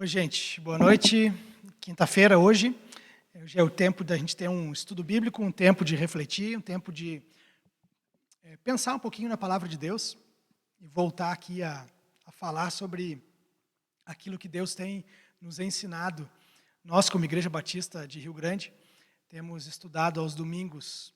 Oi, gente. Boa noite. Quinta-feira hoje. Hoje é o tempo da gente ter um estudo bíblico, um tempo de refletir, um tempo de pensar um pouquinho na palavra de Deus e voltar aqui a falar sobre aquilo que Deus tem nos ensinado. Nós, como Igreja Batista de Rio Grande, temos estudado aos domingos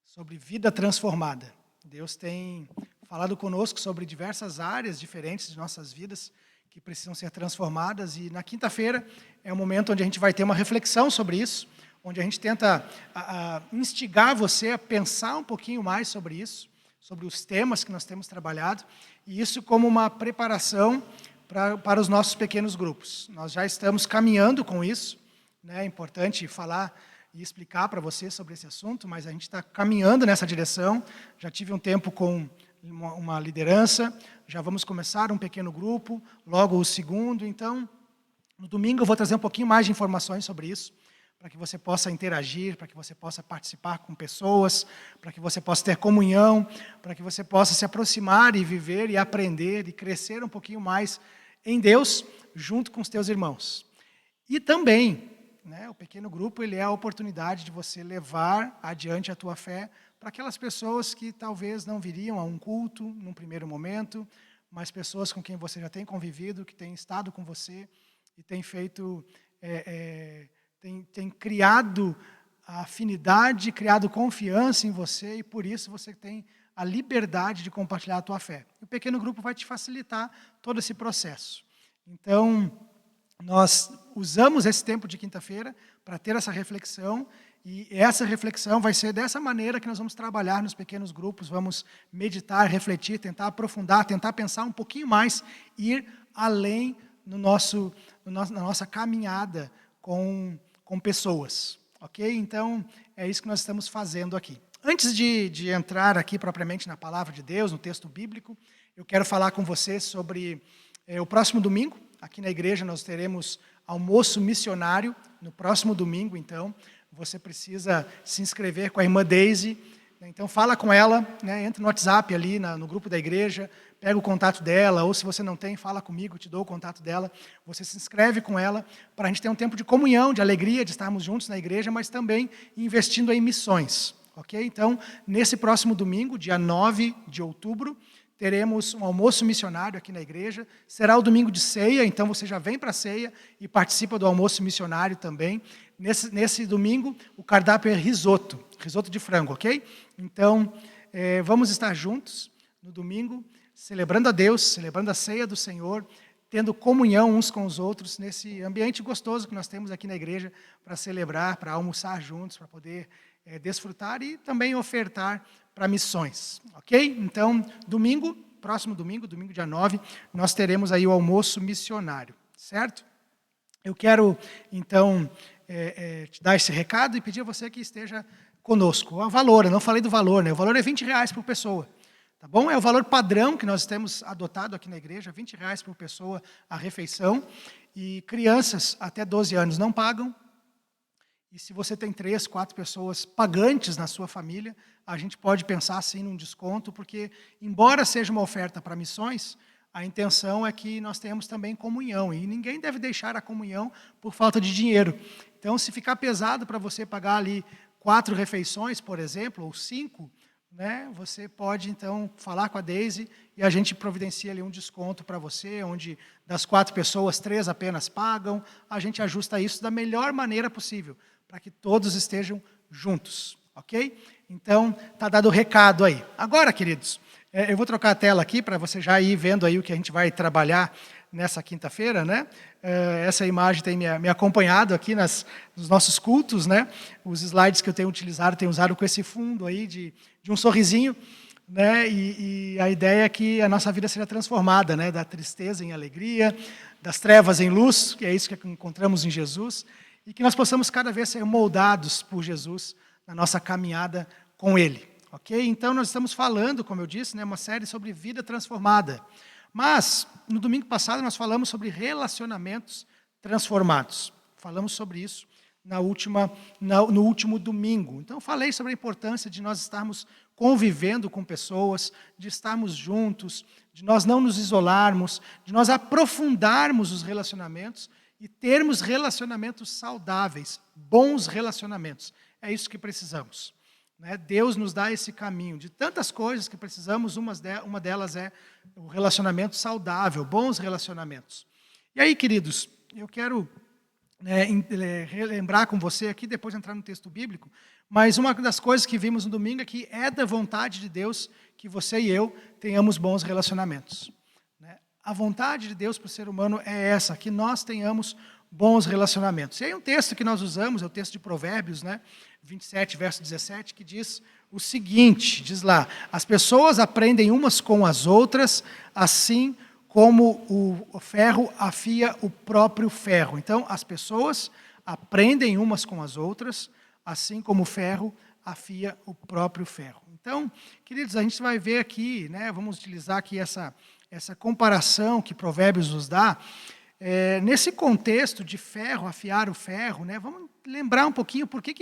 sobre vida transformada. Deus tem falado conosco sobre diversas áreas diferentes de nossas vidas que precisam ser transformadas, e na quinta-feira é o momento onde a gente vai ter uma reflexão sobre isso, onde a gente tenta instigar você a pensar um pouquinho mais sobre isso, sobre os temas que nós temos trabalhado, e isso como uma preparação para os nossos pequenos grupos. Nós já estamos caminhando com isso, né? É importante falar e explicar para você sobre esse assunto, mas a gente está caminhando nessa direção. Já tive um tempo com uma liderança, já vamos começar um pequeno grupo, logo o segundo. Então, no domingo eu vou trazer um pouquinho mais de informações sobre isso, para que você possa interagir, para que você possa participar com pessoas, para que você possa ter comunhão, para que você possa se aproximar e viver e aprender e crescer um pouquinho mais em Deus, junto com os teus irmãos. E também, o pequeno grupo ele é a oportunidade de você levar adiante a tua fé para aquelas pessoas que talvez não viriam a um culto num primeiro momento, mas pessoas com quem você já tem convivido, que têm estado com você e têm feito, tem criado a afinidade, criado confiança em você, e por isso você tem a liberdade de compartilhar a tua fé. O pequeno grupo vai te facilitar todo esse processo. Então, nós usamos esse tempo de quinta-feira para ter essa reflexão, e essa reflexão vai ser dessa maneira que nós vamos trabalhar nos pequenos grupos, vamos meditar, refletir, tentar aprofundar, tentar pensar um pouquinho mais, ir além na nossa caminhada com pessoas, ok? Então, é isso que nós estamos fazendo aqui. Antes de entrar aqui propriamente na palavra de Deus, no texto bíblico, eu quero falar com você sobre o próximo domingo. Aqui na igreja nós teremos almoço missionário no próximo domingo, então você precisa se inscrever com a irmã Daisy. Então fala com ela, entra no WhatsApp ali no grupo da igreja, pega o contato dela, ou se você não tem, fala comigo, te dou o contato dela. Você se inscreve com ela para a gente ter um tempo de comunhão, de alegria, de estarmos juntos na igreja, mas também investindo em missões, ok? Então, nesse próximo domingo, dia 9 de outubro, teremos um almoço missionário aqui na igreja. Será o domingo de ceia, então você já vem para a ceia e participa do almoço missionário também. Nesse domingo, o cardápio é risoto de frango, ok? Então, vamos estar juntos no domingo, celebrando a Deus, celebrando a ceia do Senhor, tendo comunhão uns com os outros, nesse ambiente gostoso que nós temos aqui na igreja para celebrar, para almoçar juntos, para poder desfrutar e também ofertar para missões, ok? Então, próximo domingo, dia 9, nós teremos aí o almoço missionário, certo? Eu quero, então, te dar esse recado e pedir a você que esteja conosco. O valor, eu não falei do valor, O valor é R$20 por pessoa, tá bom? É o valor padrão que nós temos adotado aqui na igreja, R$20 por pessoa a refeição, e crianças até 12 anos não pagam. E se você tem 3, 4 pessoas pagantes na sua família, a gente pode pensar sim num desconto, porque embora seja uma oferta para missões, a intenção é que nós tenhamos também comunhão, e ninguém deve deixar a comunhão por falta de dinheiro. Então, se ficar pesado para você pagar ali 4 refeições, por exemplo, ou 5, você pode então falar com a Daisy e a gente providencia ali um desconto para você, onde das 4 pessoas, 3 apenas pagam, a gente ajusta isso da melhor maneira possível, para que todos estejam juntos, ok? Então, está dado o recado aí. Agora, queridos, eu vou trocar a tela aqui para você já ir vendo aí o que a gente vai trabalhar nessa quinta-feira, Essa imagem tem me acompanhado aqui nos nossos cultos, Os slides que eu tenho usado com esse fundo aí de um sorrisinho, E a ideia é que a nossa vida seja transformada, Da tristeza em alegria, das trevas em luz, que é isso que encontramos em Jesus, e que nós possamos cada vez ser moldados por Jesus na nossa caminhada com Ele, ok? Então, nós estamos falando, como eu disse, uma série sobre vida transformada. Mas, no domingo passado, nós falamos sobre relacionamentos transformados. Falamos sobre isso no último domingo. Então, eu falei sobre a importância de nós estarmos convivendo com pessoas, de estarmos juntos, de nós não nos isolarmos, de nós aprofundarmos os relacionamentos e termos relacionamentos saudáveis, bons relacionamentos. É isso que precisamos. Né? Deus nos dá esse caminho de tantas coisas que precisamos, uma delas é o relacionamento saudável, bons relacionamentos. E aí, queridos, eu quero relembrar com você aqui, depois entrar no texto bíblico, mas uma das coisas que vimos no domingo é que é da vontade de Deus que você e eu tenhamos bons relacionamentos. Né? A vontade de Deus para o ser humano é essa, que nós tenhamos bons relacionamentos. E aí um texto que nós usamos, é o texto de Provérbios, né? 27, verso 17, que diz o seguinte, diz lá, as pessoas aprendem umas com as outras, assim como o ferro afia o próprio ferro. Então, as pessoas aprendem umas com as outras, assim como o ferro afia o próprio ferro. Então, queridos, a gente vai ver aqui, né, vamos utilizar aqui essa comparação que Provérbios nos dá, nesse contexto de ferro, afiar o ferro, né, vamos lembrar um pouquinho por que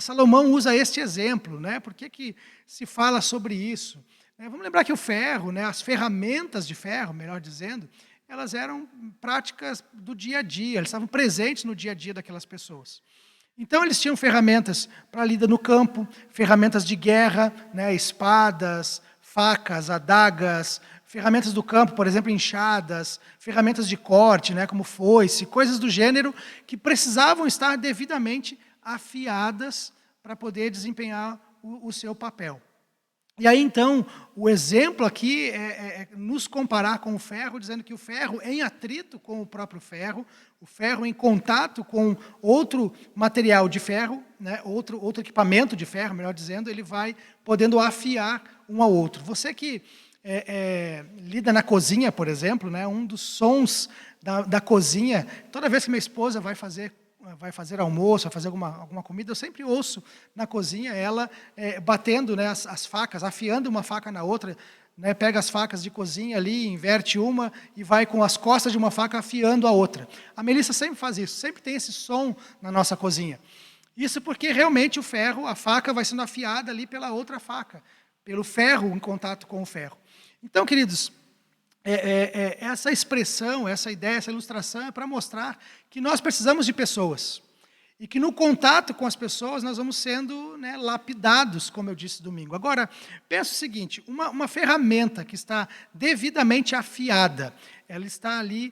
Salomão usa este exemplo, né, por que se fala sobre isso. Vamos lembrar que o ferro, né, as ferramentas de ferro, melhor dizendo, elas eram práticas do dia a dia, eles estavam presentes no dia a dia daquelas pessoas. Então, eles tinham ferramentas para a lida no campo, ferramentas de guerra, né, espadas, facas, adagas, ferramentas do campo, por exemplo, enxadas, ferramentas de corte, né, como foice, coisas do gênero que precisavam estar devidamente afiadas para poder desempenhar o seu papel. E aí, então, o exemplo aqui é nos comparar com o ferro, dizendo que o ferro em atrito com o próprio ferro, o ferro em contato com outro material de ferro, né, outro equipamento de ferro, melhor dizendo, ele vai podendo afiar um ao outro. Você que lida na cozinha, por exemplo, né, um dos sons da cozinha, toda vez que minha esposa vai fazer almoço, vai fazer alguma comida, eu sempre ouço na cozinha ela batendo, né, as facas, afiando uma faca na outra, né, pega as facas de cozinha ali, inverte uma e vai com as costas de uma faca afiando a outra. A Melissa sempre faz isso, sempre tem esse som na nossa cozinha. Isso porque realmente o ferro, a faca vai sendo afiada ali pela outra faca, pelo ferro em contato com o ferro. Então, queridos, essa expressão, essa ideia, essa ilustração é para mostrar que nós precisamos de pessoas. E que no contato com as pessoas nós vamos sendo, né, lapidados, como eu disse domingo. Agora, pensa o seguinte, uma ferramenta que está devidamente afiada, ela está ali,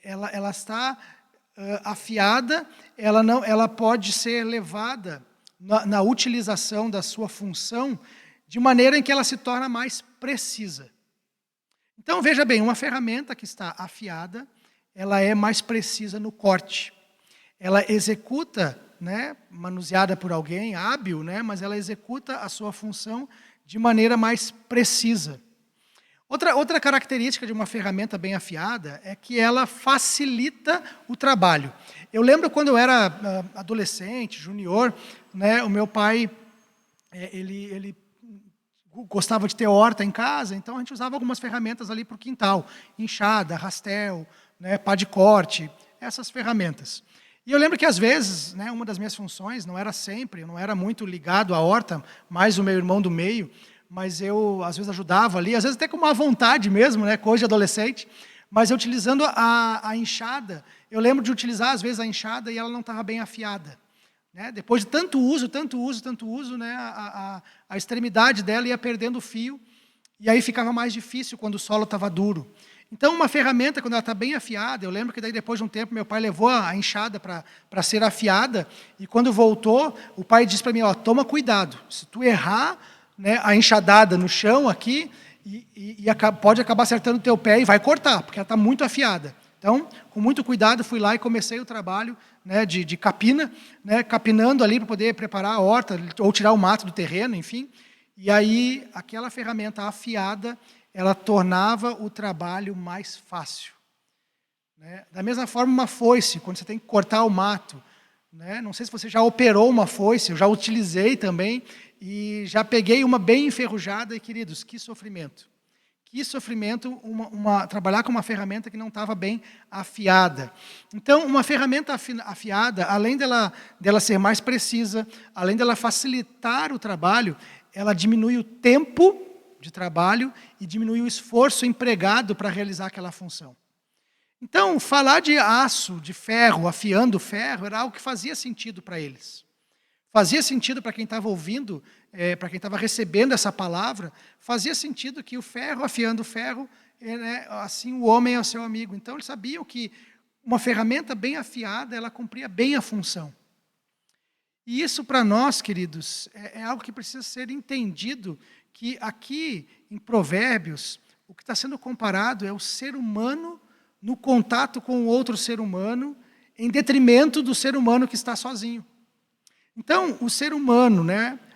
ela está afiada, ela pode ser levada na utilização da sua função de maneira em que ela se torna mais precisa. Então, veja bem, uma ferramenta que está afiada, ela é mais precisa no corte. Ela executa, né, manuseada por alguém, hábil, né, mas ela executa a sua função de maneira mais precisa. Outra característica de uma ferramenta bem afiada é que ela facilita o trabalho. Eu lembro quando eu era adolescente, junior, né, o meu pai, ele gostava de ter horta em casa, então a gente usava algumas ferramentas ali para o quintal, enxada, rastel, né, pá de corte, essas ferramentas. E eu lembro que às vezes, né, uma das minhas funções, não era sempre, eu não era muito ligado à horta, mais o meu irmão do meio, mas eu às vezes ajudava ali, às vezes até com uma vontade mesmo, né, coisa de adolescente, mas eu utilizando a enxada, eu lembro de utilizar às vezes a enxada e ela não estava bem afiada. Né? Depois de tanto uso, né, a extremidade dela ia perdendo o fio, e aí ficava mais difícil quando o solo estava duro. Então, uma ferramenta, quando ela está bem afiada, eu lembro que daí depois de um tempo, meu pai levou a enxada para ser afiada, e quando voltou, o pai disse para mim, toma cuidado, se tu errar, né, a enxadada no chão aqui, pode acabar acertando o teu pé e vai cortar, porque ela está muito afiada. Então, com muito cuidado, fui lá e comecei o trabalho, né, de capina, né, capinando ali para poder preparar a horta, ou tirar o mato do terreno, enfim. E aí, aquela ferramenta afiada, ela tornava o trabalho mais fácil. Né? Da mesma forma, uma foice, quando você tem que cortar o mato. Né? Não sei se você já operou uma foice, eu já utilizei também, e já peguei uma bem enferrujada, e, queridos, que sofrimento. Que sofrimento trabalhar com uma ferramenta que não estava bem afiada. Então, uma ferramenta afiada, além dela ser mais precisa, além dela facilitar o trabalho, ela diminui o tempo de trabalho e diminuir o esforço empregado para realizar aquela função. Então, falar de aço, de ferro, afiando o ferro, era algo que fazia sentido para eles. Fazia sentido para quem estava ouvindo, para quem estava recebendo essa palavra, fazia sentido que o ferro afiando o ferro, assim o homem é o seu amigo. Então, eles sabiam que uma ferramenta bem afiada, ela cumpria bem a função. E isso para nós, queridos, é algo que precisa ser entendido, que aqui em Provérbios, o que está sendo comparado é o ser humano no contato com o outro ser humano, em detrimento do ser humano que está sozinho. Então, o ser humano,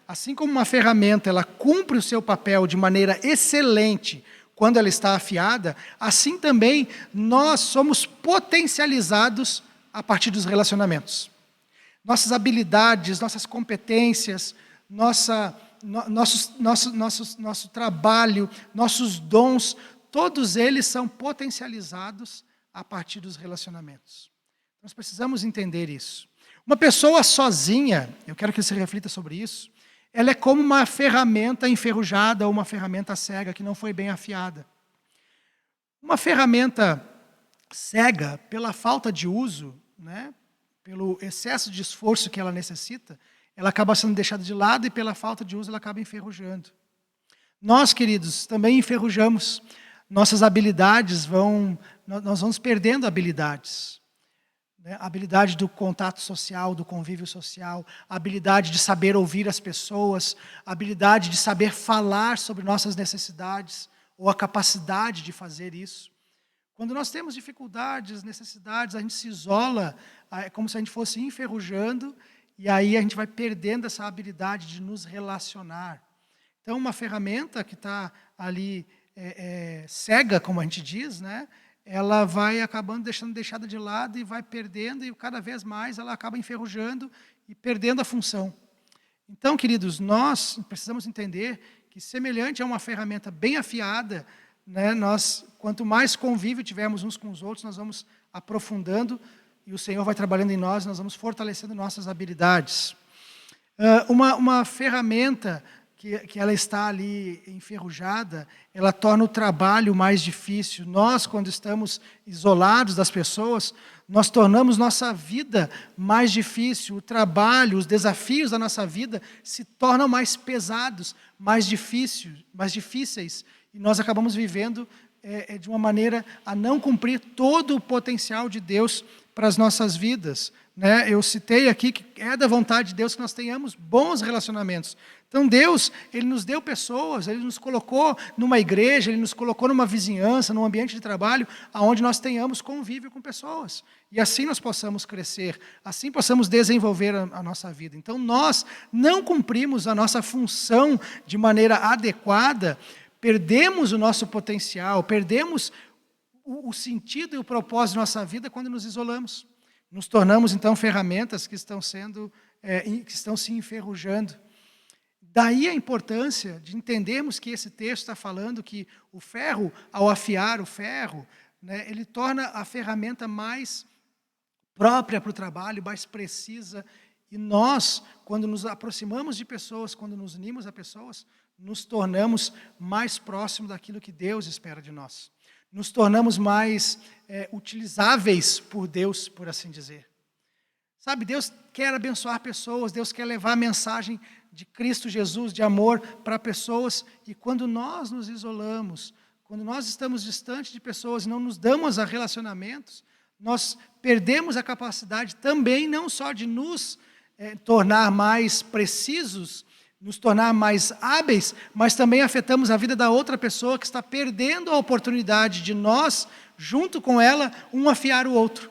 assim como uma ferramenta, ela cumpre o seu papel de maneira excelente quando ela está afiada, assim também nós somos potencializados a partir dos relacionamentos. Nossas habilidades, nossas competências, nosso trabalho, nossos dons, todos eles são potencializados a partir dos relacionamentos. Nós precisamos entender isso. Uma pessoa sozinha, eu quero que você reflita sobre isso, ela é como uma ferramenta enferrujada ou uma ferramenta cega que não foi bem afiada. Uma ferramenta cega, pela falta de uso, pelo excesso de esforço que ela necessita, ela acaba sendo deixada de lado e pela falta de uso ela acaba enferrujando. Nós, queridos, também enferrujamos. Nossas habilidades nós vamos perdendo habilidades. A habilidade do contato social, do convívio social, a habilidade de saber ouvir as pessoas, a habilidade de saber falar sobre nossas necessidades, ou a capacidade de fazer isso. Quando nós temos dificuldades, necessidades, a gente se isola, é como se a gente fosse enferrujando, e aí a gente vai perdendo essa habilidade de nos relacionar. Então, uma ferramenta que está ali cega, como a gente diz, ela vai acabando sendo deixada de lado e vai perdendo, e cada vez mais ela acaba enferrujando e perdendo a função. Então, queridos, nós precisamos entender que, semelhante a uma ferramenta bem afiada, nós, quanto mais convívio tivermos uns com os outros, nós vamos aprofundando, e o Senhor vai trabalhando em nós, nós vamos fortalecendo nossas habilidades. Uma ferramenta que ela está ali enferrujada, ela torna o trabalho mais difícil. Nós, quando estamos isolados das pessoas, nós tornamos nossa vida mais difícil. O trabalho, os desafios da nossa vida se tornam mais pesados, mais difíceis. E nós acabamos vivendo de uma maneira a não cumprir todo o potencial de Deus para as nossas vidas. Eu citei aqui que é da vontade de Deus que nós tenhamos bons relacionamentos. Então Deus, Ele nos deu pessoas, Ele nos colocou numa igreja, Ele nos colocou numa vizinhança, num ambiente de trabalho, onde nós tenhamos convívio com pessoas. E assim nós possamos crescer, assim possamos desenvolver a nossa vida. Então nós não cumprimos a nossa função de maneira adequada, perdemos o nosso potencial, perdemos o sentido e o propósito da nossa vida quando nos isolamos. Nos tornamos, então, ferramentas que estão se enferrujando. Daí a importância de entendermos que esse texto está falando que o ferro, ao afiar o ferro, ele torna a ferramenta mais própria para o trabalho, mais precisa. E nós, quando nos aproximamos de pessoas, quando nos unimos a pessoas, nos tornamos mais próximos daquilo que Deus espera de nós. Nos tornamos mais utilizáveis por Deus, por assim dizer. Sabe, Deus quer abençoar pessoas, Deus quer levar a mensagem de Cristo Jesus, de amor para pessoas, e quando nós nos isolamos, quando nós estamos distantes de pessoas e não nos damos a relacionamentos, nós perdemos a capacidade também não só de nos tornar mais precisos, nos tornar mais hábeis, mas também afetamos a vida da outra pessoa que está perdendo a oportunidade de nós, junto com ela, um afiar o outro.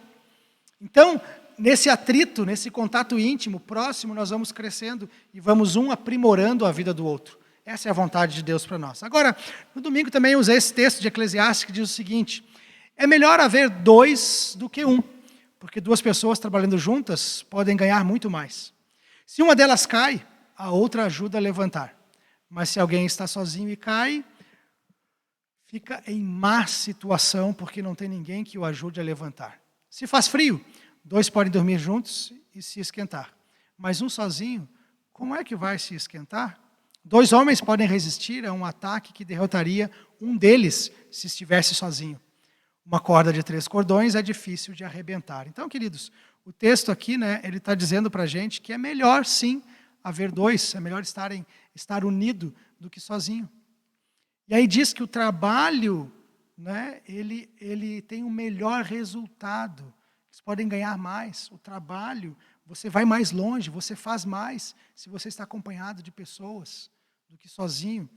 Então, nesse atrito, nesse contato íntimo, próximo, nós vamos crescendo e vamos um aprimorando a vida do outro. Essa é a vontade de Deus para nós. Agora, no domingo também usei esse texto de Eclesiastes que diz o seguinte: é melhor haver 2 do que 1, porque 2 pessoas trabalhando juntas podem ganhar muito mais. Se uma delas cai, a outra ajuda a levantar. Mas se alguém está sozinho e cai, fica em má situação, porque não tem ninguém que o ajude a levantar. Se faz frio, 2 podem dormir juntos e se esquentar. Mas um sozinho, como é que vai se esquentar? 2 homens podem resistir a um ataque que derrotaria um deles se estivesse sozinho. Uma corda de 3 cordões é difícil de arrebentar. Então, queridos, o texto aqui, ele está dizendo para a gente que é melhor, sim, haver 2, é melhor estar unido do que sozinho. E aí diz que o trabalho, ele tem um melhor resultado. Vocês podem ganhar mais. O trabalho, você vai mais longe, você faz mais se você está acompanhado de pessoas do que sozinho.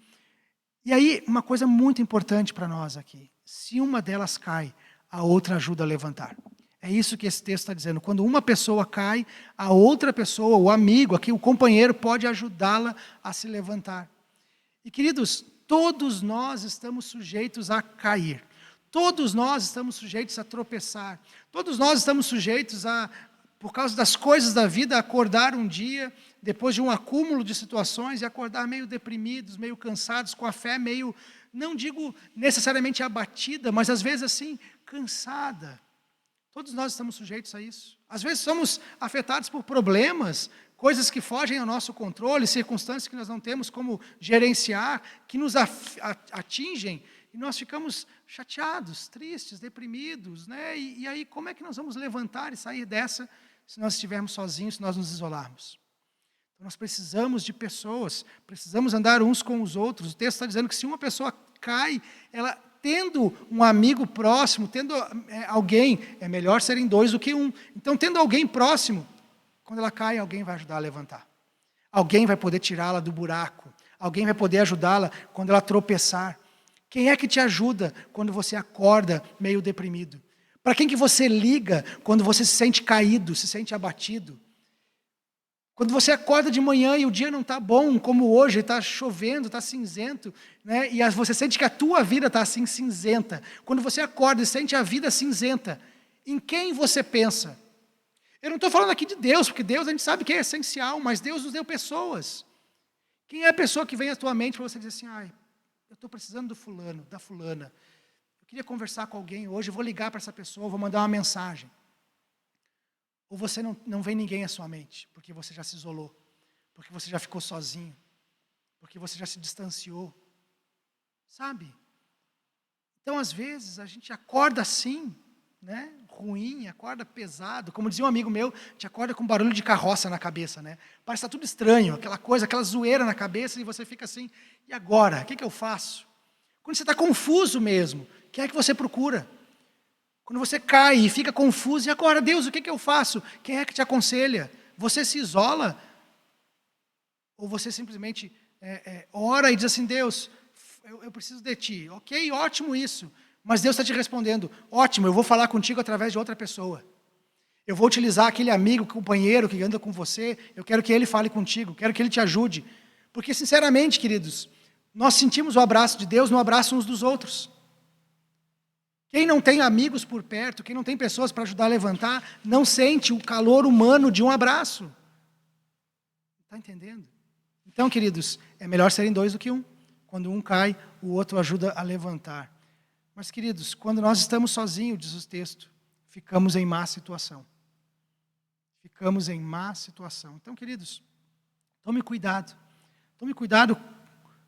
E aí, uma coisa muito importante para nós aqui. Se uma delas cai, a outra ajuda a levantar. É isso que esse texto está dizendo. Quando uma pessoa cai, a outra pessoa, o amigo, aqui, o companheiro, pode ajudá-la a se levantar. E, queridos, todos nós estamos sujeitos a cair. Todos nós estamos sujeitos a tropeçar. Todos nós estamos sujeitos a, por causa das coisas da vida, acordar um dia, depois de um acúmulo de situações, e acordar meio deprimidos, meio cansados, com a fé meio, não digo necessariamente abatida, mas às vezes assim, cansada. Todos nós estamos sujeitos a isso. Às vezes somos afetados por problemas, coisas que fogem ao nosso controle, circunstâncias que nós não temos como gerenciar, que nos atingem, e nós ficamos chateados, tristes, deprimidos, E aí, como é que nós vamos levantar e sair dessa se nós estivermos sozinhos, se nós nos isolarmos? Então, nós precisamos de pessoas, precisamos andar uns com os outros. O texto está dizendo que se uma pessoa cai, ela tendo um amigo próximo, tendo alguém, é melhor serem 2 do que 1. Então, tendo alguém próximo, quando ela cai, alguém vai ajudar a levantar. Alguém vai poder tirá-la do buraco. Alguém vai poder ajudá-la quando ela tropeçar. Quem é que te ajuda quando você acorda meio deprimido? Para quem que você liga quando você se sente caído, se sente abatido? Quando você acorda de manhã e o dia não está bom, como hoje, está chovendo, está cinzento, e você sente que a tua vida está assim cinzenta. Quando você acorda e sente a vida cinzenta, em quem você pensa? Eu não estou falando aqui de Deus, porque Deus a gente sabe que é essencial, mas Deus nos deu pessoas. Quem é a pessoa que vem à tua mente para você dizer assim, eu estou precisando do fulano, da fulana. Eu queria conversar com alguém hoje, eu vou ligar para essa pessoa, vou mandar uma mensagem. Ou você não vem ninguém à sua mente, porque você já se isolou, porque você já ficou sozinho, porque você já se distanciou, sabe? Então, às vezes, a gente acorda assim, ruim, acorda pesado, como dizia um amigo meu, a gente acorda com barulho de carroça na cabeça, Parece que está tudo estranho, aquela coisa, aquela zoeira na cabeça, e você fica assim, e agora? O que eu faço? Quando você está confuso mesmo, quem é que você procura? Quando você cai e fica confuso, e agora, Deus, o que eu faço? Quem é que te aconselha? Você se isola? Ou você simplesmente ora e diz assim, Deus, eu preciso de ti. Ok, ótimo isso. Mas Deus está te respondendo, ótimo, eu vou falar contigo através de outra pessoa. Eu vou utilizar aquele amigo, companheiro que anda com você, eu quero que ele fale contigo, quero que ele te ajude. Porque, sinceramente, queridos, nós sentimos o abraço de Deus no abraço uns dos outros. Quem não tem amigos por perto, quem não tem pessoas para ajudar a levantar, não sente o calor humano de um abraço. Está entendendo? Então, queridos, é melhor serem 2 do que 1. Quando um cai, o outro ajuda a levantar. Mas, queridos, quando nós estamos sozinhos, diz o texto, ficamos em má situação. Ficamos em má situação. Então, queridos, tome cuidado. Tome cuidado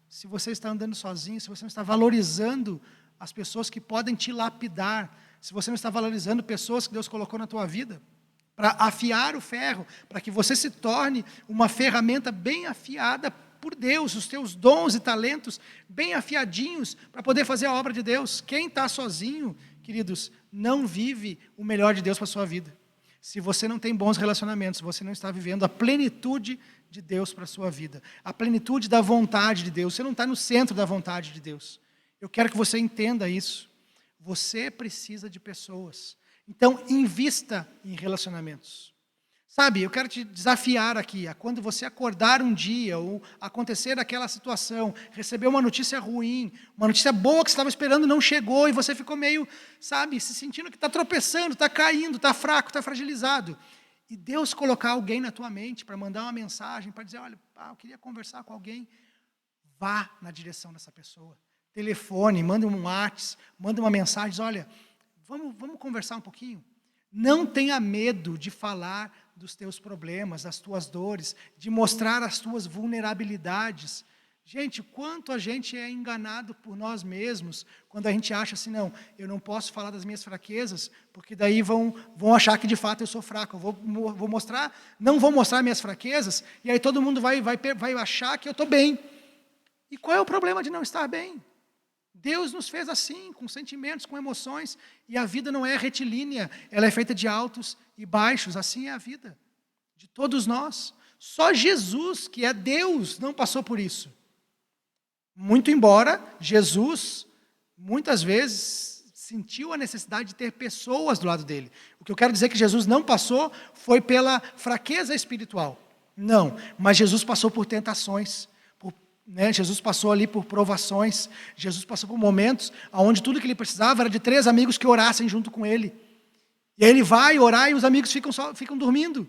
se você está andando sozinho, se você não está valorizando as pessoas que podem te lapidar, se você não está valorizando pessoas que Deus colocou na tua vida, para afiar o ferro, para que você se torne uma ferramenta bem afiada por Deus, os teus dons e talentos bem afiadinhos, para poder fazer a obra de Deus. Quem está sozinho, queridos, não vive o melhor de Deus para a sua vida. Se você não tem bons relacionamentos, você não está vivendo a plenitude de Deus para a sua vida, a plenitude da vontade de Deus, você não está no centro da vontade de Deus. Eu quero que você entenda isso. Você precisa de pessoas. Então, invista em relacionamentos. Sabe, eu quero te desafiar aqui, a quando você acordar um dia, ou acontecer aquela situação, receber uma notícia ruim, uma notícia boa que você estava esperando não chegou, e você ficou meio, sabe, se sentindo que está tropeçando, está caindo, está fraco, está fragilizado. E Deus colocar alguém na tua mente para mandar uma mensagem, para dizer, olha, eu queria conversar com alguém, vá na direção dessa pessoa. Telefone, manda um WhatsApp, manda uma mensagem, diz, olha, vamos conversar um pouquinho. Não tenha medo de falar dos teus problemas, das tuas dores, de mostrar as tuas vulnerabilidades. Gente, o quanto a gente é enganado por nós mesmos, quando a gente acha assim, não, eu não posso falar das minhas fraquezas, porque daí vão achar que de fato eu sou fraco, eu vou mostrar, não vou mostrar minhas fraquezas, e aí todo mundo vai achar que eu estou bem. E qual é o problema de não estar bem? Deus nos fez assim, com sentimentos, com emoções, e a vida não é retilínea, ela é feita de altos e baixos, assim é a vida, de todos nós. Só Jesus, que é Deus, não passou por isso. Muito embora Jesus, muitas vezes, sentiu a necessidade de ter pessoas do lado dele. O que eu quero dizer que Jesus não passou foi pela fraqueza espiritual. Não, mas Jesus passou por tentações. Jesus passou ali por provações. Jesus passou por momentos onde tudo que ele precisava era de 3 amigos que orassem junto com ele. E aí ele vai orar e os amigos ficam dormindo.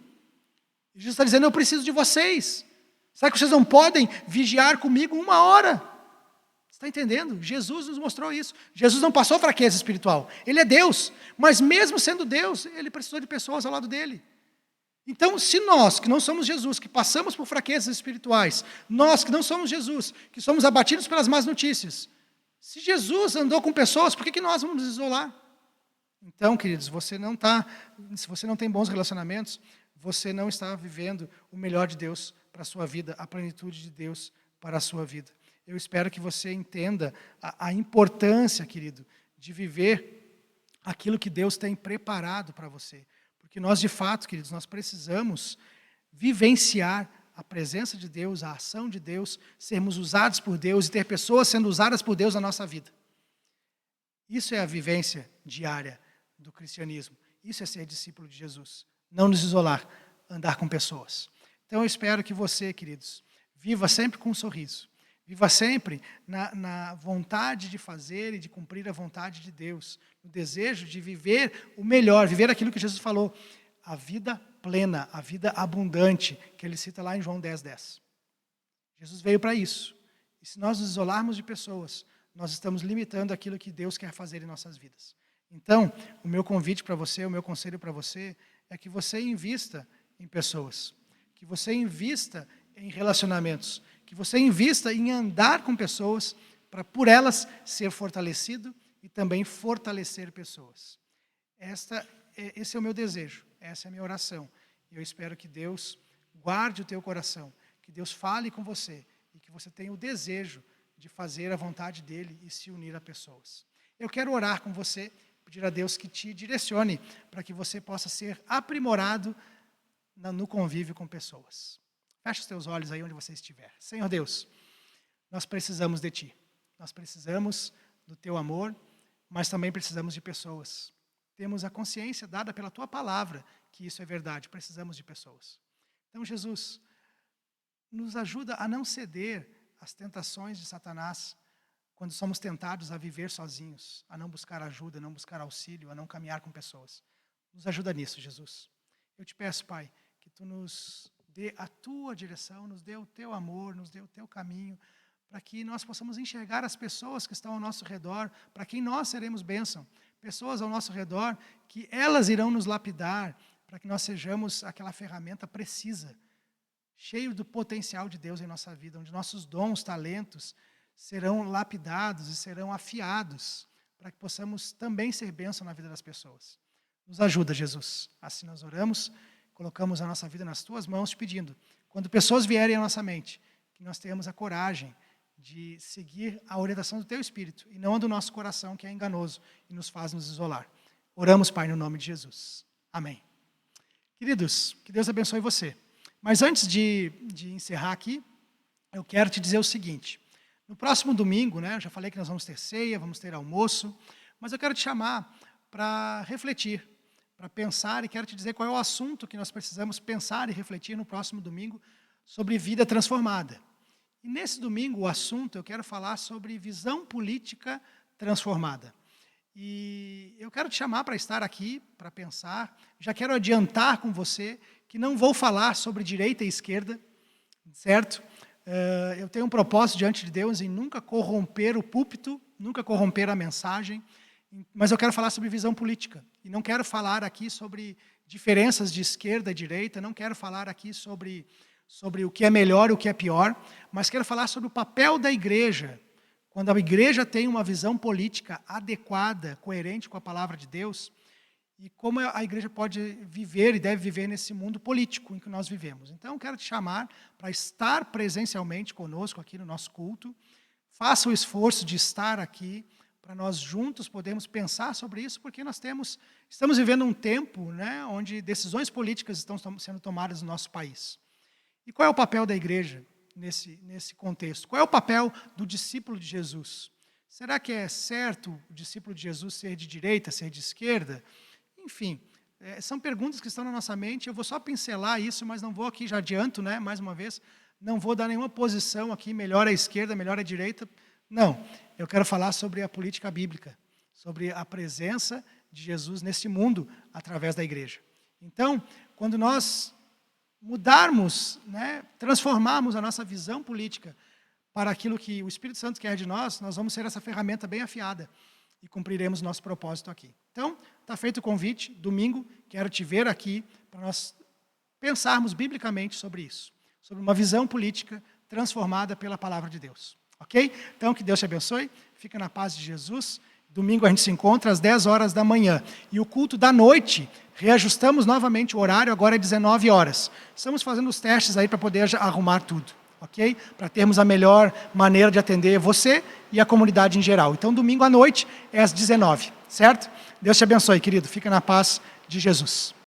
E Jesus está dizendo, eu preciso de vocês. Será que vocês não podem vigiar comigo 1 hora? Está entendendo? Jesus nos mostrou isso. Jesus não passou fraqueza espiritual. Ele é Deus. Mas mesmo sendo Deus, ele precisou de pessoas ao lado dele. Então, se nós, que não somos Jesus, que passamos por fraquezas espirituais, nós que não somos Jesus, que somos abatidos pelas más notícias, se Jesus andou com pessoas, por que nós vamos nos isolar? Então, queridos, se você não tem bons relacionamentos, você não está vivendo o melhor de Deus para a sua vida, a plenitude de Deus para a sua vida. Eu espero que você entenda a importância, querido, de viver aquilo que Deus tem preparado para você. Porque nós, de fato, queridos, nós precisamos vivenciar a presença de Deus, a ação de Deus, sermos usados por Deus e ter pessoas sendo usadas por Deus na nossa vida. Isso é a vivência diária do cristianismo. Isso é ser discípulo de Jesus. Não nos isolar, andar com pessoas. Então eu espero que você, queridos, viva sempre com um sorriso. Viva sempre na vontade de fazer e de cumprir a vontade de Deus. No desejo de viver o melhor, viver aquilo que Jesus falou. A vida plena, a vida abundante, que ele cita lá em João 10:10. Jesus veio para isso. E se nós nos isolarmos de pessoas, nós estamos limitando aquilo que Deus quer fazer em nossas vidas. Então, o meu convite para você, o meu conselho para você, é que você invista em pessoas. Que você invista em relacionamentos. Que você invista em andar com pessoas para, por elas, ser fortalecido e também fortalecer pessoas. Esse é o meu desejo, essa é a minha oração. E eu espero que Deus guarde o teu coração, que Deus fale com você e que você tenha o desejo de fazer a vontade dEle e se unir a pessoas. Eu quero orar com você, pedir a Deus que te direcione para que você possa ser aprimorado no convívio com pessoas. Feche os teus olhos aí onde você estiver. Senhor Deus, nós precisamos de Ti. Nós precisamos do Teu amor, mas também precisamos de pessoas. Temos a consciência dada pela Tua palavra que isso é verdade. Precisamos de pessoas. Então, Jesus, nos ajuda a não ceder às tentações de Satanás quando somos tentados a viver sozinhos, a não buscar ajuda, a não buscar auxílio, a não caminhar com pessoas. Nos ajuda nisso, Jesus. Eu te peço, Pai, que Tu nos dê a Tua direção, nos dê o Teu amor, nos dê o Teu caminho, para que nós possamos enxergar as pessoas que estão ao nosso redor, para quem nós seremos bênção. Pessoas ao nosso redor que elas irão nos lapidar, para que nós sejamos aquela ferramenta precisa, cheio do potencial de Deus em nossa vida, onde nossos dons, talentos serão lapidados e serão afiados, para que possamos também ser bênção na vida das pessoas. Nos ajuda, Jesus. Assim nós oramos, colocamos a nossa vida nas Tuas mãos, te pedindo, quando pessoas vierem à nossa mente, que nós tenhamos a coragem de seguir a orientação do Teu Espírito, e não a do nosso coração, que é enganoso e nos faz nos isolar. Oramos, Pai, no nome de Jesus. Amém. Queridos, que Deus abençoe você. Mas antes de encerrar aqui, eu quero te dizer o seguinte. No próximo domingo, eu já falei que nós vamos ter ceia, vamos ter almoço, mas eu quero te chamar para refletir, para pensar, e quero te dizer qual é o assunto que nós precisamos pensar e refletir no próximo domingo sobre vida transformada. E nesse domingo, o assunto, eu quero falar sobre visão política transformada. E eu quero te chamar para estar aqui, para pensar. Já quero adiantar com você que não vou falar sobre direita e esquerda, certo? Eu tenho um propósito diante de Deus em nunca corromper o púlpito, nunca corromper a mensagem, mas eu quero falar sobre visão política. E não quero falar aqui sobre diferenças de esquerda e direita, não quero falar aqui sobre sobre o que é melhor e o que é pior, mas quero falar sobre o papel da igreja. Quando a igreja tem uma visão política adequada, coerente com a palavra de Deus, e como a igreja pode viver e deve viver nesse mundo político em que nós vivemos. Então, quero te chamar para estar presencialmente conosco aqui no nosso culto. Faça o esforço de estar aqui, para nós juntos podermos pensar sobre isso, porque nós estamos vivendo um tempo, né, onde decisões políticas estão sendo tomadas no nosso país. E qual é o papel da igreja nesse contexto? Qual é o papel do discípulo de Jesus? Será que é certo o discípulo de Jesus ser de direita, ser de esquerda? Enfim, são perguntas que estão na nossa mente. Eu vou só pincelar isso, mas não vou aqui, já adianto, né, mais uma vez, não vou dar nenhuma posição aqui, melhor à esquerda, melhor à direita. Não, eu quero falar sobre a política bíblica, sobre a presença de Jesus nesse mundo através da igreja. Então, quando nós mudarmos, né, transformarmos a nossa visão política para aquilo que o Espírito Santo quer de nós vamos ser essa ferramenta bem afiada e cumpriremos nosso propósito aqui. Então, está feito o convite, domingo, quero te ver aqui para nós pensarmos biblicamente sobre isso, sobre uma visão política transformada pela palavra de Deus. Ok? Então, que Deus te abençoe, fica na paz de Jesus. Domingo a gente se encontra às 10 horas da manhã. E o culto da noite, reajustamos novamente o horário, agora é 19 horas. Estamos fazendo os testes aí para poder arrumar tudo, ok? Para termos a melhor maneira de atender você e a comunidade em geral. Então, domingo à noite é às 19, certo? Deus te abençoe, querido. Fica na paz de Jesus.